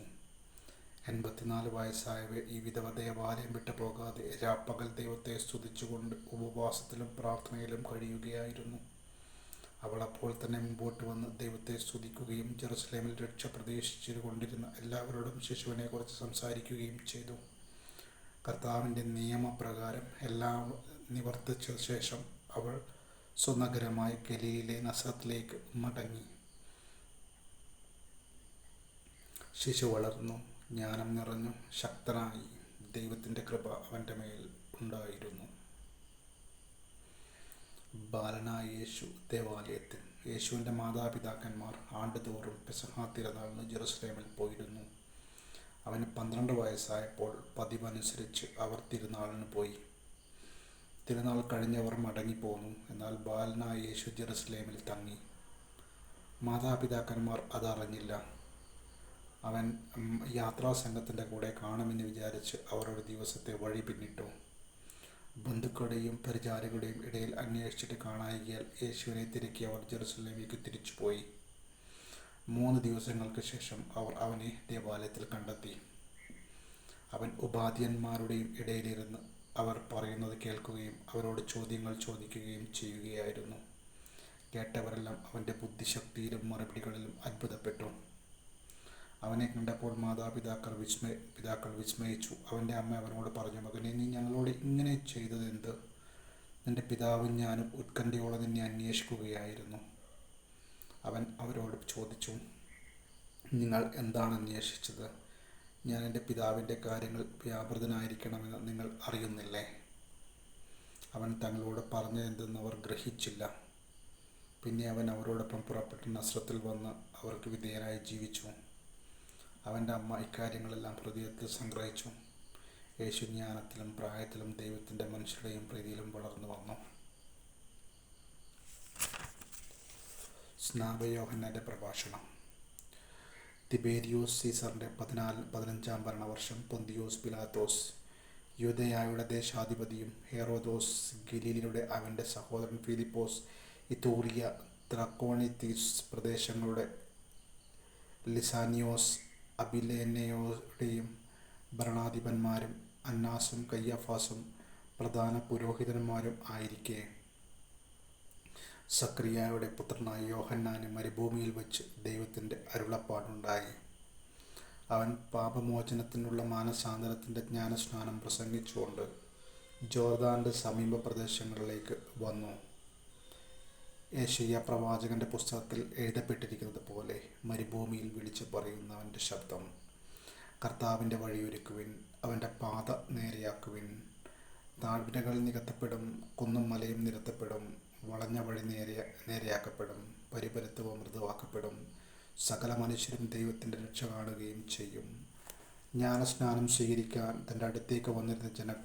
S1: 84 വയസ്സായവ ഈ വിധവ ദേവാലയം വിട്ടു പോകാതെ രാപ്പകൽ ദൈവത്തെ സ്തുതിച്ചുകൊണ്ട് ഉപവാസത്തിലും പ്രാർത്ഥനയിലും കഴിയുകയായിരുന്നു. അവൾ അപ്പോൾ തന്നെ മുമ്പോട്ട് വന്ന് ദൈവത്തെ സ്തുതിക്കുകയും ജെറുസലേമിൽ രക്ഷ പ്രതീക്ഷിച്ചുകൊണ്ടിരുന്ന എല്ലാവരോടും ശിശുവിനെക്കുറിച്ച് സംസാരിക്കുകയും ചെയ്തു. കർത്താവിൻ്റെ നിയമപ്രകാരം എല്ലാം നിവർത്തിച്ച ശേഷം അവൾ സ്വനഗരമായ ഗലീലയിലെ നസറത്തിലേക്ക് മടങ്ങി. ശിശു വളർന്നു, ജ്ഞാനം നിറഞ്ഞു, ശക്തനായി. ദൈവത്തിൻ്റെ കൃപ അവൻ്റെ മേൽ ഉണ്ടായിരുന്നു. ബാലനായ യേശു ദേവാലയത്തിൽ. യേശുവിൻ്റെ മാതാപിതാക്കന്മാർ ആണ്ടുതോറും പെസഹാ തിരുനാളിന് ജെറുസലേമിൽ പോയിരുന്നു. അവന് 12 വയസ്സായപ്പോൾ പതിവനുസരിച്ച് അവർ തിരുനാളിന് പോയി. തിരുനാൾ കഴിഞ്ഞവർ മടങ്ങിപ്പോന്നു. എന്നാൽ ബാലനായ യേശു ജെറുസലേമിൽ തങ്ങി. മാതാപിതാക്കന്മാർ അതറിഞ്ഞില്ല. അവൻ യാത്രാസംഘത്തിൻ്റെ കൂടെ കാണുമെന്ന് വിചാരിച്ച് അവർ ഒരു ദിവസത്തെ വഴി പിന്നിട്ടു. ബന്ധുക്കളുടെയും പരിചാരകരുടെയും ഇടയിൽ അന്വേഷിച്ചിട്ട് കാണായികയാൽ യേശുവിനെ തിരക്കി അവർ ജെറുസലേമിലേക്ക് തിരിച്ചുപോയി. 3 ദിവസങ്ങൾക്ക് ശേഷം അവർ അവനെ ദേവാലയത്തിൽ കണ്ടെത്തി. അവൻ ഉപാധ്യന്മാരുടെയും ഇടയിലിരുന്ന് അവർ പറയുന്നത് കേൾക്കുകയും അവരോട് ചോദ്യങ്ങൾ ചോദിക്കുകയും ചെയ്യുകയായിരുന്നു. കേട്ടവരെല്ലാം അവൻ്റെ ബുദ്ധിശക്തിയിലും മറുപടികളിലും അത്ഭുതപ്പെട്ടു. അവനെ കണ്ടപ്പോൾ പിതാക്കൾ വിസ്മയിച്ചു. അവൻ്റെ അമ്മ അവനോട് പറഞ്ഞു, മകനെ, നീ ഞങ്ങളോട് ഇങ്ങനെ ചെയ്തത് എന്ത്? നിന്റെ പിതാവും ഞാനും ഉത്കണ്ഠയോടെ നിന്നെ അന്വേഷിക്കുകയായിരുന്നു. അവൻ അവരോട് ചോദിച്ചു, നിങ്ങൾ എന്താണ് അന്വേഷിച്ചത്? ഞാൻ എൻ്റെ പിതാവിൻ്റെ കാര്യങ്ങൾ വ്യാപൃതനായിരിക്കണമെന്ന് നിങ്ങൾ അറിയുന്നില്ലേ? അവൻ തങ്ങളോട് പറഞ്ഞതെന്തെന്ന് അവർ ഗ്രഹിച്ചില്ല. പിന്നെ അവൻ അവരോടൊപ്പം പുറപ്പെട്ട് നസ്രത്തിൽ വന്ന് അവർക്ക് വിധേയനായി ജീവിച്ചു. അവൻ്റെ അമ്മ ഇക്കാര്യങ്ങളെല്ലാം ഹൃദയത്തിൽ സംഗ്രഹിച്ചു. യേശു ജ്ഞാനത്തിലും പ്രായത്തിലും ദൈവത്തിൻ്റെ മനുഷ്യരുടെയും പ്രീതിയിലും വളർന്നു വന്നു. സ്നാപകയോഹന്നാൻ്റെ പ്രഭാഷണം. തിബേരിയോസ് സീസറിൻ്റെ 15-ാം ഭരണവർഷം പൊന്തിയോസ് പിലാത്തോസ് യൂദയായുടെ ദേശാധിപതിയും ഹെറോദോസ് ഗലീലിയുടെ അവൻ്റെ സഹോദരൻ ഫിലിപ്പോസ് ഇതൂറിയ ത്രക്കോണിത്തീസ് പ്രദേശങ്ങളുടെ ലിസാനിയോസ് അബിലേനയോടെയും ഭരണാധിപന്മാരും അന്നാസും കയ്യഫാസും പ്രധാന പുരോഹിതന്മാരും ആയിരിക്കെ സക്രിയായുടെ പുത്രനായ യോഹന്നാന് മരുഭൂമിയിൽ വച്ച് ദൈവത്തിൻ്റെ അരുളപ്പാടുണ്ടായി. അവൻ പാപമോചനത്തിനുള്ള മാനസാന്തരത്തിൻ്റെ ജ്ഞാനസ്നാനം പ്രസംഗിച്ചുകൊണ്ട് ജോർദാൻ്റെ സമീപ പ്രദേശങ്ങളിലേക്ക് വന്നു. യെശയ്യാ പ്രവാചകന്റെ പുസ്തകത്തിൽ എഴുതപ്പെട്ടിരിക്കുന്നത് പോലെ മരുഭൂമിയിൽ വിളിച്ചു പറയുന്നവൻ്റെ ശബ്ദം, കർത്താവിൻ്റെ വഴിയൊരുക്കുവിൻ, അവൻ്റെ പാത നേരെയാക്കുവിൻ. താഴ്വരകൾ നികത്തപ്പെടും, കുന്നും മലയും നിരത്തപ്പെടും, വളഞ്ഞ വഴി നേരെയാക്കപ്പെടും, പരിപരുത്തവ മൃദുവാക്കപ്പെടും. സകല മനുഷ്യരും ദൈവത്തിൻ്റെ രക്ഷ കാണുകയും ചെയ്യും. ജ്ഞാനസ്നാനം സ്വീകരിക്കാൻ തൻ്റെ അടുത്തേക്ക് വന്നിരുന്ന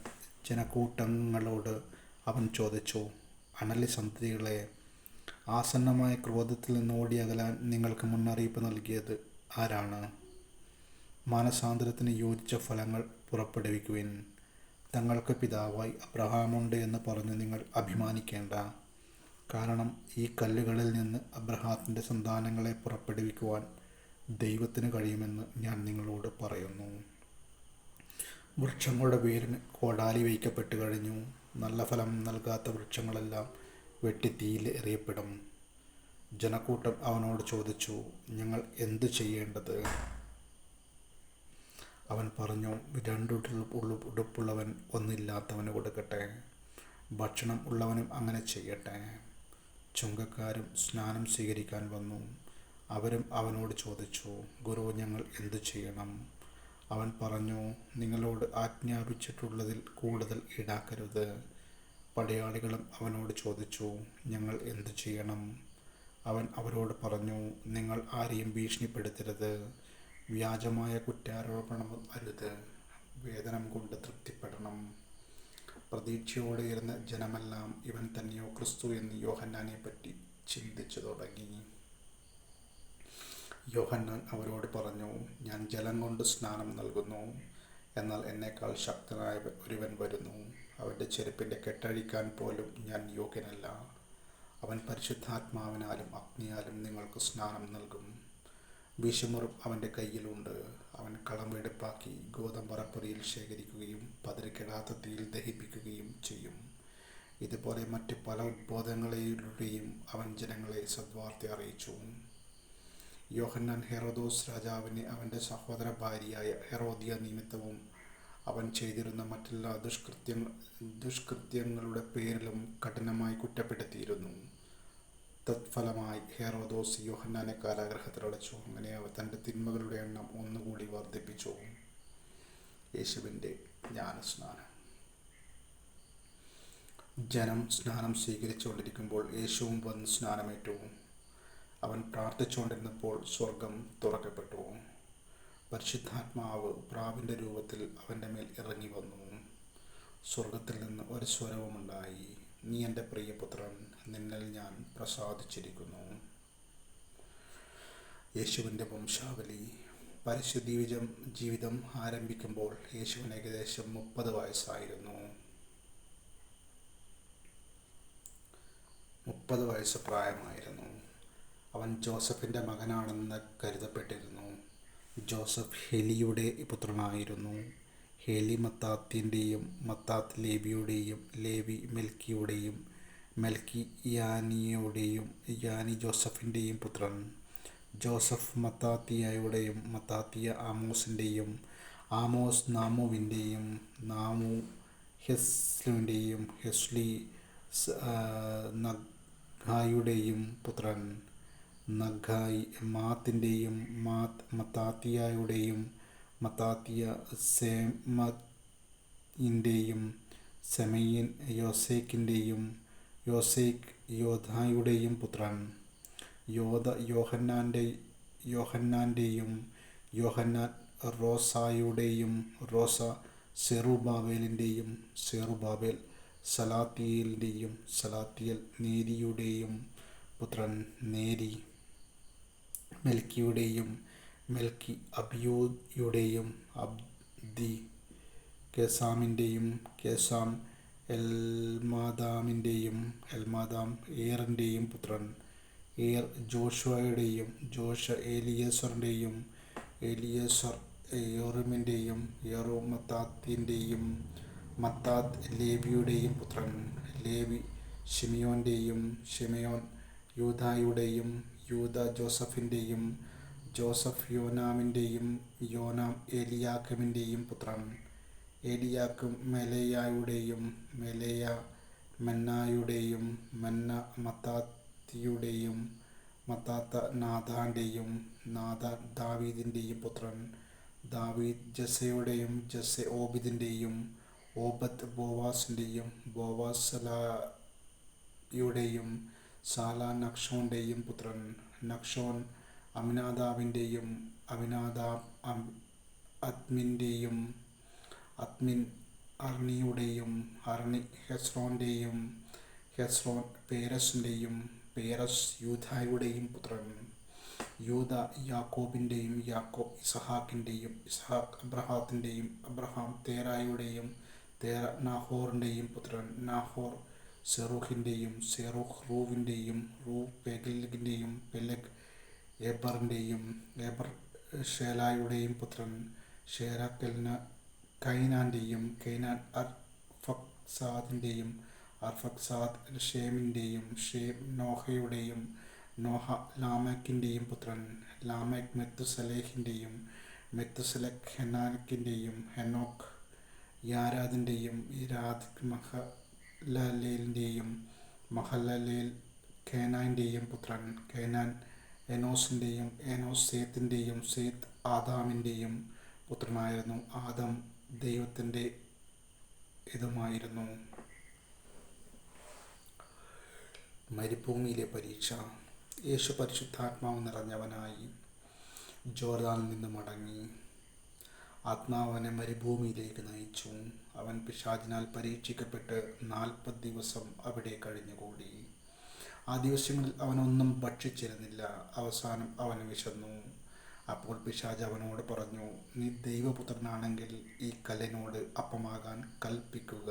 S1: ജനക്കൂട്ടങ്ങളോട് അവൻ ചോദിച്ചു, അണലി സന്തതികളെ, ആസന്നമായ ക്രോധത്തിൽ നിന്ന് ഓടിയകലാൻ നിങ്ങൾക്ക് മുന്നറിയിപ്പ് നൽകിയത് ആരാണ്? മാനസാന്തരത്തിന് യോജിച്ച ഫലങ്ങൾ പുറപ്പെടുവിക്കുവിൻ. തങ്ങൾക്ക് പിതാവായി അബ്രഹാമുണ്ട് എന്ന് പറഞ്ഞ് നിങ്ങൾ അഭിമാനിക്കേണ്ട. കാരണം ഈ കല്ലുകളിൽ നിന്ന് അബ്രഹാത്തിൻ്റെ സന്താനങ്ങളെ പുറപ്പെടുവിക്കുവാൻ ദൈവത്തിന് കഴിയുമെന്ന് ഞാൻ നിങ്ങളോട് പറയുന്നു. വൃക്ഷങ്ങളുടെ വേരിന് കോടാലി വയ്ക്കപ്പെട്ട് കഴിഞ്ഞു. നല്ല ഫലം നൽകാത്ത വൃക്ഷങ്ങളെല്ലാം വെട്ടി തീയിൽ എറിയപ്പെടും. ജനക്കൂട്ടം അവനോട് ചോദിച്ചു, ഞങ്ങൾ എന്ത് ചെയ്യേണ്ടത്? അവൻ പറഞ്ഞു, 2 ഉടുപ്പുള്ളവൻ ഒന്നില്ലാത്തവന് കൊടുക്കട്ടെ, ഭക്ഷണം ഉള്ളവനും അങ്ങനെ ചെയ്യട്ടെ. ചുങ്കക്കാരും സ്നാനം സ്വീകരിക്കാൻ വന്നു. അവരും അവനോട് ചോദിച്ചു, ഗുരു, ഞങ്ങൾ എന്തു ചെയ്യണം? അവൻ പറഞ്ഞു, നിങ്ങളോട് ആജ്ഞാപിച്ചിട്ടുള്ളതിൽ കൂടുതൽ ഈടാക്കരുത്. പടയാളികളും അവനോട് ചോദിച്ചു, ഞങ്ങൾ എന്തു ചെയ്യണം? അവൻ അവരോട് പറഞ്ഞു, നിങ്ങൾ ആരെയും ഭീഷണിപ്പെടുത്തരുത്, വ്യാജമായ കുറ്റാരോപണവും അരുത്, വേതനം കൊണ്ട് തൃപ്തിപ്പെടണം. പ്രതീക്ഷയോടെ ഇരുന്ന ജനമെല്ലാം ഇവൻ തന്നെയോ ക്രിസ്തു എന്ന് യോഹന്നാനെ പറ്റി ചിന്തിച്ചു തുടങ്ങി. യോഹന്നാൻ അവരോട് പറഞ്ഞു, ഞാൻ ജലം കൊണ്ട് സ്നാനം നൽകുന്നു, എന്നാൽ എന്നേക്കാൾ ശക്തനായ ഒരുവൻ വരുന്നു. അവൻ്റെ ചെരുപ്പിൻ്റെ കെട്ടഴിക്കാൻ പോലും ഞാൻ യോഗ്യനല്ല. അവൻ പരിശുദ്ധാത്മാവിനാലും അഗ്നിയാലും നിങ്ങൾക്ക് സ്നാനം നൽകും. വിഷമുറും അവൻ്റെ കയ്യിലുണ്ട്. അവൻ കളം വെടുപ്പാക്കി ഗോതമ്പറപ്പുരയിൽ ശേഖരിക്കുകയും പതറിക്കെടാത്ത തീയിൽ ദഹിപ്പിക്കുകയും ചെയ്യും. ഇതുപോലെ മറ്റ് പല ഉദ്ബോധനങ്ങളിലൂടെയും അവൻ ജനങ്ങളെ സദ്വാർത്ത അറിയിച്ചു. യോഹന്നാൻ ഹെറോദോസ് രാജാവിനെ അവൻ്റെ സഹോദര ഭാര്യയായ ഹെറോദിയ നിമിത്തവും അവൻ ചെയ്തിരുന്ന മറ്റെല്ലാ ദുഷ്കൃത്യങ്ങളുടെ പേരിലും കഠിനമായി കുറ്റപ്പെടുത്തിയിരുന്നു. തത്ഫലമായി ഹെറോദോസ് യോഹന്നാനെ കാരാഗൃഹത്തിലടച്ചു. അങ്ങനെ അവൻ തൻ്റെ തിന്മകളുടെ എണ്ണം ഒന്നുകൂടി വർദ്ധിപ്പിച്ചു. യേശുവിൻ്റെ ജ്ഞാനസ്നാനം. ജനം സ്നാനം സ്വീകരിച്ചുകൊണ്ടിരിക്കുമ്പോൾ യേശുവും വന്ന് സ്നാനമേറ്റു. അവൻ പ്രാർത്ഥിച്ചുകൊണ്ടിരുന്നപ്പോൾ സ്വർഗം തുറക്കപ്പെട്ടു. പരിശുദ്ധാത്മാവ് പ്രാവിൻ്റെ രൂപത്തിൽ അവൻ്റെ മേൽ ഇറങ്ങി വന്നു. സ്വർഗത്തിൽ നിന്ന് ഒരു സ്വരവുമുണ്ടായി, നീ എൻ്റെ പ്രിയപുത്രൻ, നിന്നിൽ ഞാൻ പ്രസാദിച്ചിരിക്കുന്നു. യേശുവിൻ്റെ വംശാവലി. പരിശുദ്ധ ജീവിതം ആരംഭിക്കുമ്പോൾ യേശുവിന് ഏകദേശം 30 വയസ്സായിരുന്നു. 30 വയസ്സ് പ്രായമായിരുന്നു. അവൻ ജോസഫിൻ്റെ മകനാണെന്ന് കരുതപ്പെട്ടിരുന്നു. ജോസഫ് ഹെലിയുടെ പുത്രനായിരുന്നു. ഹെലി മത്താത്തിൻ്റെയും, മത്താത്ത് ലേവിയുടെയും, ലേവി മെൽക്കിയുടെയും, മെൽക്കി യാനിയുടെയും, യാനി ജോസഫിൻ്റെയും പുത്രൻ. ജോസഫ് മത്താത്തിയായുടെയും, മത്താത്തിയ ആമോസിൻ്റെയും, ആമോസ് നാമുവിൻ്റെയും, നാമു ഹെസ്ലിയുടെയും, ഹെസ്ലി നഗ്ഗായിയുടെയും പുത്രൻ. നഗ്ഗായി മാത്തിൻ്റെയും, മാത്ത് മത്താത്തിയായുടെയും, മത്താത്തിയ സെമയിൻ്റെയും, സെമയിൻ യോസേക്കിൻ്റെയും, യോസേക്ക് യോദായുടെയും പുത്രൻ. യോദ യോഹന്നാൻ്റെയും, യോഹന്നാൻ റോസായുടെയും, റോസ സെറുബാബേലിൻ്റെയും, സെറുബാബേൽ സലാത്തിയേലിൻ്റെയും, സലാത്തിയേൽ നേരിയുടെയും പുത്രൻ. നേരി മെൽക്കിയുടെയും, മെൽക്കി അബിയൂയുടെയും, അബ്ദി കേസാമിൻ്റെയും, കേസാം എൽമാദാമിൻ്റെയും, എൽമാദാം ഏറിൻ്റെയും പുത്രൻ. ഏർ ജോഷുവയുടെയും, ജോഷ എലിയേസറിൻ്റെയും, എലിയേസർ യോറിമിൻ്റെയും, യോറിം മത്താത്തിൻ്റെയും, മത്താത്ത് ലേവിയുടെയും പുത്രൻ. ലേവി ശിമിയോൻ്റെയും, ശിമിയോൻ യൂദായുടെയും, യൂദ ജോസഫിൻ്റെയും, ജോസഫ് യോനാമിൻ്റെയും, യോനാം എലിയാക്കിമിൻ്റെയും പുത്രൻ. ഏലിയാക്ക് മെലയായുടെയും, മെലയ മെന്നായുടെയും, മെന്ന മത്താത്തിയുടെയും, മത്താത്ത നാഥാന്റെയും, നാഥാൻ ദാവീദിന്റെയും പുത്രൻ, ദാവീദ് ജസ്സയുടെയും, ജസ്സെ ഓബിദിന്റെയും, ഓബദ് ബോവാസിന്റെയും, ബോവാസ് സലായുടെയും, സാല നക്ഷോന്റെയും പുത്രൻ, നക്ഷോൻ അമിനാദാബിന്റെയും, അമിനാദാബ് അദ്മിന്റെയും, അദ്മിൻ അർണിയുടെയും, അർണി ഹെസ്രോന്റെയും, ഹെസ്രോൻ പേരസിന്റെയും, പേരസ് യൂദായുടെയും പുത്രൻ, യൂദ യാക്കോബിന്റെയും, യാക്കോബ് ഇസഹാക്കിന്റെയും, ഇസഹാക്ക് അബ്രഹാത്തിന്റെയും, അബ്രഹാം തേരായുടെയും, തേര നാഹോറിന്റെയും പുത്രൻ, നാഹോർ സെറൂഹിന്റെയും, സെറൂഹ് റൂവിന്റെയും, റൂ പെലെഗിന്റെയും, പെലെഗ് ഏബറിന്റെയും, ഏബർ ഷേലായുടെയും പുത്രൻ, ഷേല കൈനാന്റെയും, കൈനാൻ അർഫക്സാദിന്റെയും, അർഫക്സാദ് ഷേമിന്റെയും, ഷേം നോഹയുടെയും, നോഹ ലാമെക്കിന്റെയും പുത്രൻ, ലാമെക്ക് മെത്തുസലേഹിന്റെയും, മെത്തുസലക് ഹെനോക്കിന്റെയും, ഹെനോക്ക് യാരാദിന്റെയും, യാരാദ് മഹലലേലിന്റെയും, മഹലലേൽ കേനാന്റെയും പുത്രൻ, കേനാൻ എനോസിന്റെയും, എനോസ് സേത്തിന്റെയും, സേത്ത് ആദാമിന്റെയും പുത്രനായിരുന്നു. ആദം ദൈവത്തിന്റെ ഇതുമായിരുന്നു. മരുഭൂമിയിലെ പരീക്ഷ. യേശു പരിശുദ്ധാത്മാവ് നിറഞ്ഞവനായി ജോർദാനിൽ നിന്ന് മടങ്ങി. ആത്മാവ് അവനെ മരുഭൂമിയിലേക്ക് നയിച്ചു. അവൻ പിശാചിനാൽ പരീക്ഷിക്കപ്പെട്ട് 40 ദിവസം അവിടെ കഴിഞ്ഞുകൂടി. ആ ദിവസങ്ങളിൽ അവനൊന്നും ഭക്ഷിച്ചിരുന്നില്ല. അവസാനം അവന് വിശന്നു. അപ്പോൾ പിശാച് അവനോട് പറഞ്ഞു, നീ ദൈവപുത്രനാണെങ്കിൽ ഈ കല്ലിനോട് അപ്പമാകാൻ കൽപ്പിക്കുക.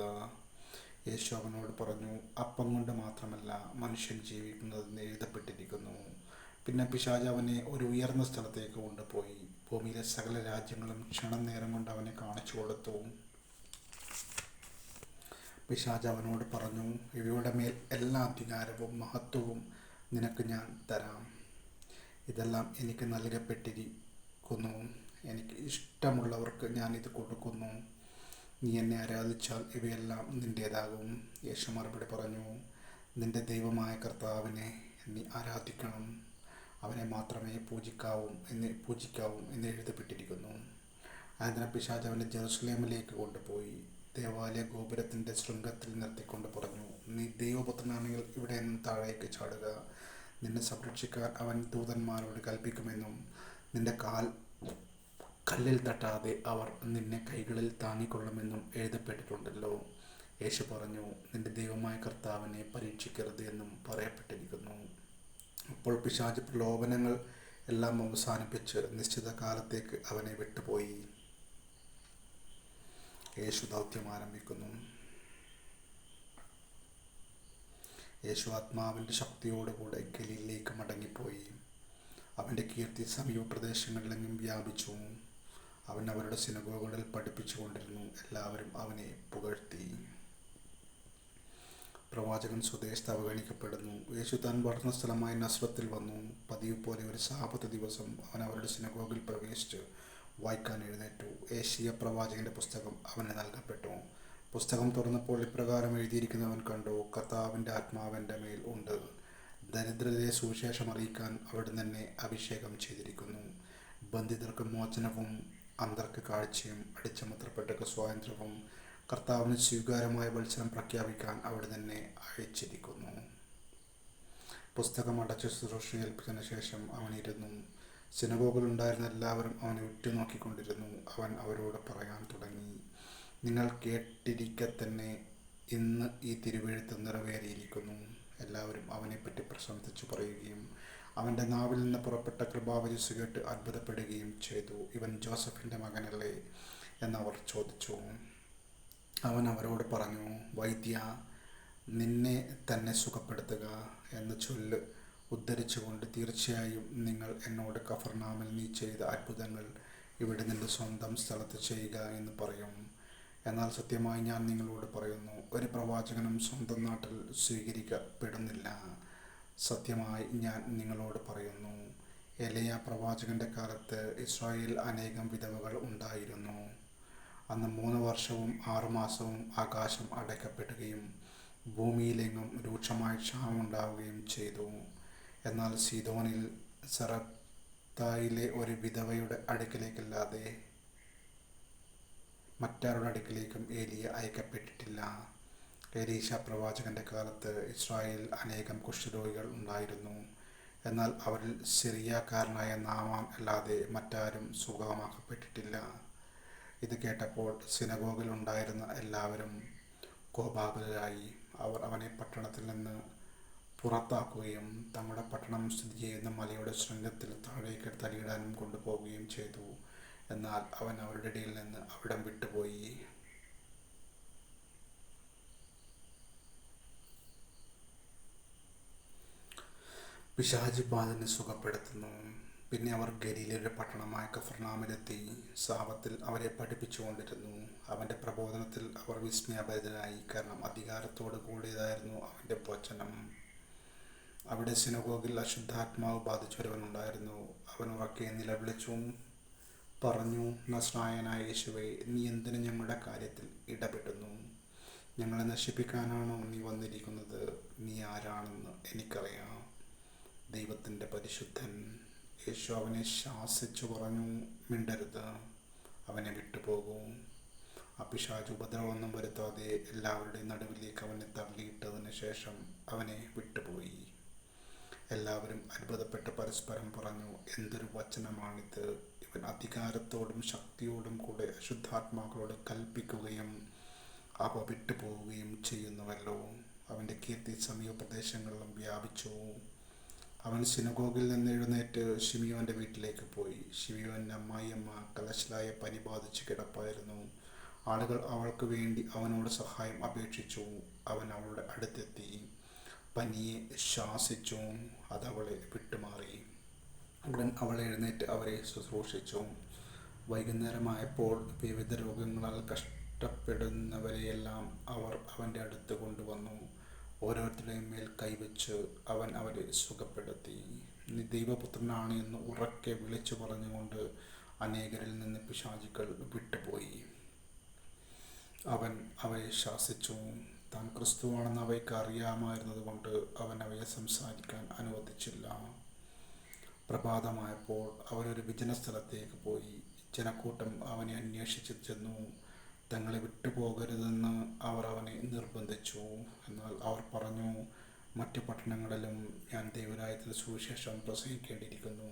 S1: യേശു അവനോട് പറഞ്ഞു, അപ്പം കൊണ്ട് മാത്രമല്ല മനുഷ്യൻ ജീവിക്കുന്നതെന്ന് എഴുതപ്പെട്ടിരിക്കുന്നു. പിന്നെ പിശാച് അവനെ ഒരു ഉയർന്ന സ്ഥലത്തേക്ക് കൊണ്ടുപോയി. ഭൂമിയിലെ സകല രാജ്യങ്ങളും ക്ഷണം നേരം കൊണ്ട് അവനെ കാണിച്ചു കൊടുത്തു. പിശാച് അവനോട് പറഞ്ഞു, ഇവയുടെ മേൽ എല്ലാ അധികാരവും മഹത്വവും നിനക്ക് ഞാൻ തരാം. ഇതെല്ലാം എനിക്ക് നൽകപ്പെട്ടിരിക്കുന്നു. എനിക്ക് ഇഷ്ടമുള്ളവർക്ക് ഞാൻ ഇത് കൊടുക്കുന്നു. നീ എന്നെ ആരാധിച്ചാൽ ഇവയെല്ലാം നിൻ്റേതാകും. യേശു മറുപടി പറഞ്ഞു, നിന്റെ ദൈവമായ കർത്താവിനെ നീ ആരാധിക്കണം. അവനെ മാത്രമേ പൂജിക്കാവൂ എന്ന് എഴുതപ്പെട്ടിരിക്കുന്നു. അനന്തരം പിശാച് അവനെ ജെറുസലേമിലേക്ക് കൊണ്ടുപോയി ദേവാലയ ഗോപുരത്തിൻ്റെ ശൃംഗത്തിൽ നിർത്തിക്കൊണ്ട് പറഞ്ഞു, നീ ദൈവപുത്രനാണെങ്കിൽ ഇവിടെ നിന്ന് താഴേക്ക് ചാടുക. നിന്നെ സംരക്ഷിക്കാൻ അവൻ ദൂതന്മാരോട് കൽപ്പിക്കുമെന്നും നിന്റെ കാൽ കല്ലിൽ തട്ടാതെ അവർ നിന്നെ കൈകളിൽ താങ്ങിക്കൊള്ളുമെന്നും എഴുതപ്പെട്ടിട്ടുണ്ടല്ലോ. യേശു പറഞ്ഞു, നിന്റെ ദൈവമായ കർത്താവിനെ പരീക്ഷിക്കരുത് എന്നും പറയപ്പെട്ടിരിക്കുന്നു. അപ്പോൾ പിശാച് പ്രലോഭനങ്ങൾ എല്ലാം അവസാനിപ്പിച്ച് നിശ്ചിത കാലത്തേക്ക് അവനെ വിട്ടുപോയി. യേശു ദൗത്യം ആരംഭിക്കുന്നു. യേശു ആത്മാവിൻ്റെ ശക്തിയോടുകൂടെ ഗലീലയിലേക്ക് മടങ്ങിപ്പോയി. അവൻ്റെ കീർത്തി സമീപ പ്രദേശങ്ങളിലെങ്ങും വ്യാപിച്ചു. അവൻ അവരുടെ സിനഗോഗുകളിൽ പഠിപ്പിച്ചുകൊണ്ടിരുന്നു. എല്ലാവരും അവനെ പുകഴ്ത്തി. പ്രവാചകൻ സ്വദേശത്ത് അവഗണിക്കപ്പെടുന്നു. യേശു താൻ വളർന്ന സ്ഥലമായ നസ്രത്തിൽ വന്നു. പതിവ് പോലെ ഒരു സാബത്ത് ദിവസം അവൻ അവരുടെ സിനഗോഗിൽ പ്രവേശിച്ച് വായിക്കാൻ എഴുന്നേറ്റു. ഏശയ്യാ പ്രവാചകന്റെ പുസ്തകം അവന് നൽകപ്പെട്ടു. പുസ്തകം തുറന്നപ്പോൾ ഇപ്രകാരം എഴുതിയിരിക്കുന്നവൻ കണ്ടു, കർത്താവിൻ്റെ ആത്മാവ് എൻ്റെ മേൽ ഉണ്ട്. ദരിദ്രരെ സുവിശേഷം അറിയിക്കാൻ അവിടുന്ന് എന്നെ അഭിഷേകം ചെയ്തിരിക്കുന്നു. ബന്ധിതർക്ക് മോചനവും അന്ധർക്ക് കാഴ്ചയും അടിച്ചമർത്തപ്പെട്ടവർക്ക് സ്വാതന്ത്ര്യവും കർത്താവിന് സ്വീകാര്യമായ വത്സരം പ്രഖ്യാപിക്കാൻ അവിടുന്ന് എന്നെ അയച്ചിരിക്കുന്നു. പുസ്തകം അടച്ച് ശുശ്രൂഷ ഏൽപ്പിച്ചതിന് ശേഷം അവൻ ഇരുന്നു. സിനഗോഗിലുണ്ടായിരുന്ന എല്ലാവരും അവനെ ഉറ്റുനോക്കിക്കൊണ്ടിരുന്നു. അവൻ അവരോട് പറയാൻ തുടങ്ങി, നിങ്ങൾ കേട്ടിരിക്കെ തന്നെ ഇന്ന് ഈ തിരുവെഴുത്ത് നിറവേറിയിരിക്കുന്നു. എല്ലാവരും അവനെപ്പറ്റി പ്രശംസിച്ചു പറയുകയും അവൻ്റെ നാവിൽ നിന്ന് പുറപ്പെട്ട കൃപാവചസ് കേട്ട് അത്ഭുതപ്പെടുകയും ചെയ്തു. ഇവൻ ജോസഫിൻ്റെ മകനല്ലേ എന്നവർ ചോദിച്ചു. അവൻ അവരോട് പറഞ്ഞു, വൈദ്യ, നിന്നെ തന്നെ സുഖപ്പെടുത്തുക എന്ന ചൊല്ല് ഉദ്ധരിച്ചുകൊണ്ട് തീർച്ചയായും നിങ്ങൾ എന്നോട് കഫർനാമിൽ നീ ചെയ്ത അത്ഭുതങ്ങൾ ഇവിടെ നിന്റെ സ്വന്തം സ്ഥലത്ത് ചെയ്യുക എന്ന് പറയും. എന്നാൽ സത്യമായി ഞാൻ നിങ്ങളോട് പറയുന്നു, ഒരു പ്രവാചകനും സ്വന്തം നാട്ടിൽ സ്വീകരിക്കപ്പെടുന്നില്ല. സത്യമായി ഞാൻ നിങ്ങളോട് പറയുന്നു, എലിയ പ്രവാചകന്റെ കാലത്ത് ഇസ്രായേലിൽ അനേകം വിധവകൾ ഉണ്ടായിരുന്നു. അന്ന് 3 വർഷവും 6 മാസവും ആകാശം അടയ്ക്കപ്പെടുകയും ഭൂമിയിലെങ്ങും രൂക്ഷമായ ക്ഷാമമുണ്ടാവുകയും ചെയ്തു. എന്നാൽ സീദോനിൽ സറപ്തായിലെ ഒരു വിധവയുടെ അടുക്കലേക്കല്ലാതെ മറ്റാരുടെ അടുക്കലേക്കും ഏലിയ അയക്കപ്പെട്ടിട്ടില്ല. എലീശ പ്രവാചകന്റെ കാലത്ത് ഇസ്രായേലിൽ അനേകം കുഷ്ഠരോഗികൾ ഉണ്ടായിരുന്നു. എന്നാൽ അവരിൽ സിറിയക്കാരനായ നാമാൻ അല്ലാതെ മറ്റാരും സുഖമാക്കപ്പെട്ടിട്ടില്ല. ഇത് കേട്ടപ്പോൾ സിനഗോഗിൽ ഉണ്ടായിരുന്ന എല്ലാവരും കോപാകുലരായി. അവർ അവനെ പട്ടണത്തിൽ നിന്ന് പുറത്താക്കുകയും തങ്ങളുടെ പട്ടണം സ്ഥിതി ചെയ്യുന്ന മലയുടെ ശൃംഗത്തിൽ താഴേക്ക് തലിയിടാനും കൊണ്ടുപോവുകയും ചെയ്തു. എന്നാൽ അവൻ അവരുടെ ഇടയിൽ നിന്ന് അവിടം വിട്ടുപോയി. പിശാച് ബാലനെ സുഖപ്പെടുത്തുന്നു. പിന്നെ അവർ ഗലീലയുടെ പട്ടണമായ കഫർനാമിലെത്തി. സാബത്തിൽ അവരെ പഠിപ്പിച്ചുകൊണ്ടിരുന്നു. അവൻ്റെ പ്രബോധനത്തിൽ അവർ വിസ്മയഭരിതരായി, കാരണം അധികാരത്തോട് കൂടിയതായിരുന്നു അവൻ്റെ വചനം. അവിടെ സിനഗോഗിൽ അശുദ്ധാത്മാവ് ബാധിച്ചൊരുവനുണ്ടായിരുന്നു. അവൻ ഉറക്കെ നിലവിളിച്ചു പറഞ്ഞു, നസ്രായനായ യേശുവേ, നീ എന്തിന് ഞങ്ങളുടെ കാര്യത്തിൽ ഇടപെടുന്നു? ഞങ്ങളെ നശിപ്പിക്കാനാണോ നീ വന്നിരിക്കുന്നത്? നീ ആരാണെന്ന് എനിക്കറിയാം, ദൈവത്തിൻ്റെ പരിശുദ്ധൻ. യേശു അവനെ ശാസിച്ചു പറഞ്ഞു, മിണ്ടരുത്, അവനെ വിട്ടുപോകൂ. ആ പിശാച് ഉപദ്രവമൊന്നും വരുത്താതെ എല്ലാവരുടെയും നടുവിലേക്ക് അവനെ തള്ളിയിട്ടതിന് ശേഷം അവനെ വിട്ടുപോയി. എല്ലാവരും അത്ഭുതപ്പെട്ട് പരസ്പരം പറഞ്ഞു, എന്തൊരു വചനമാണിത്! ഇവൻ അധികാരത്തോടും ശക്തിയോടും കൂടെ അശുദ്ധാത്മാക്കളോട് കൽപ്പിക്കുകയും അവ വിട്ടുപോവുകയും ചെയ്യുന്നുവല്ലോ. അവൻ്റെ കീർത്തി സമീപ പ്രദേശങ്ങളിലും വ്യാപിച്ചു. അവൻ സിനഗോഗിൽ നിന്ന് എഴുന്നേറ്റ് ശിമിയോൻ്റെ വീട്ടിലേക്ക് പോയി. ശിമിയോൻ്റെ അമ്മായിയമ്മ കലശലായ പനി ബാധിച്ച് കിടപ്പായിരുന്നു. ആളുകൾ അവൾക്ക് വേണ്ടി അവനോട് സഹായം അപേക്ഷിച്ചു. അവൻ അവളുടെ അടുത്തെത്തി പനിയെ ശാസിച്ചു. അതവളെ വിട്ടുമാറി. ഉടൻ അവൾ എഴുന്നേറ്റ് അവരെ ശുശ്രൂഷിച്ചു. വൈകുന്നേരമായപ്പോൾ വിവിധ രോഗങ്ങളാൽ കഷ്ടപ്പെടുന്നവരെയെല്ലാം അവർ അവൻ്റെ അടുത്ത് കൊണ്ടുവന്നു. ഓരോരുത്തരുടെയും മേൽ കൈവച്ച് അവൻ അവരെ സുഖപ്പെടുത്തി. നീ ദൈവപുത്രനാണ് എന്ന് ഉറക്കെ വിളിച്ചു പറഞ്ഞുകൊണ്ട് അനേകരിൽ നിന്ന് പിശാചുക്കൾ വിട്ടുപോയി. അവൻ അവയെ ശാസിച്ചു. താൻ ക്രിസ്തുവാണെന്ന് അവയ്ക്ക് അറിയാമായിരുന്നതുകൊണ്ട് അവൻ അവയെ സംസാരിക്കാൻ അനുവദിച്ചില്ല. പ്രഭാതമായപ്പോൾ അവരൊരു വിജനസ്ഥലത്തേക്ക് പോയി. ജനക്കൂട്ടം അവനെ അന്വേഷിച്ച് ചെന്നു. തങ്ങളെ വിട്ടുപോകരുതെന്ന് അവർ അവനെ നിർബന്ധിച്ചു. എന്നാൽ അവർ പറഞ്ഞു, മറ്റു പട്ടണങ്ങളിലും ഞാൻ ദൈവരാജ്യത്തിൽ സുവിശേഷം പ്രസംഗിക്കേണ്ടിയിരിക്കുന്നു.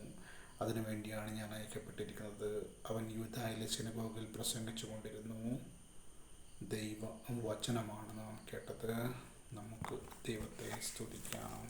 S1: അതിനുവേണ്ടിയാണ് ഞാൻ അയക്കപ്പെട്ടിരിക്കുന്നത്. അവൻ യൂദായിലെ സിനഗോഗിൽ പ്രസംഗിച്ചു കൊണ്ടിരുന്നു. ദൈവ വചനമാണ് നാം കേട്ടത്. നമുക്ക് ദൈവത്തെ സ്തുതിക്കാം.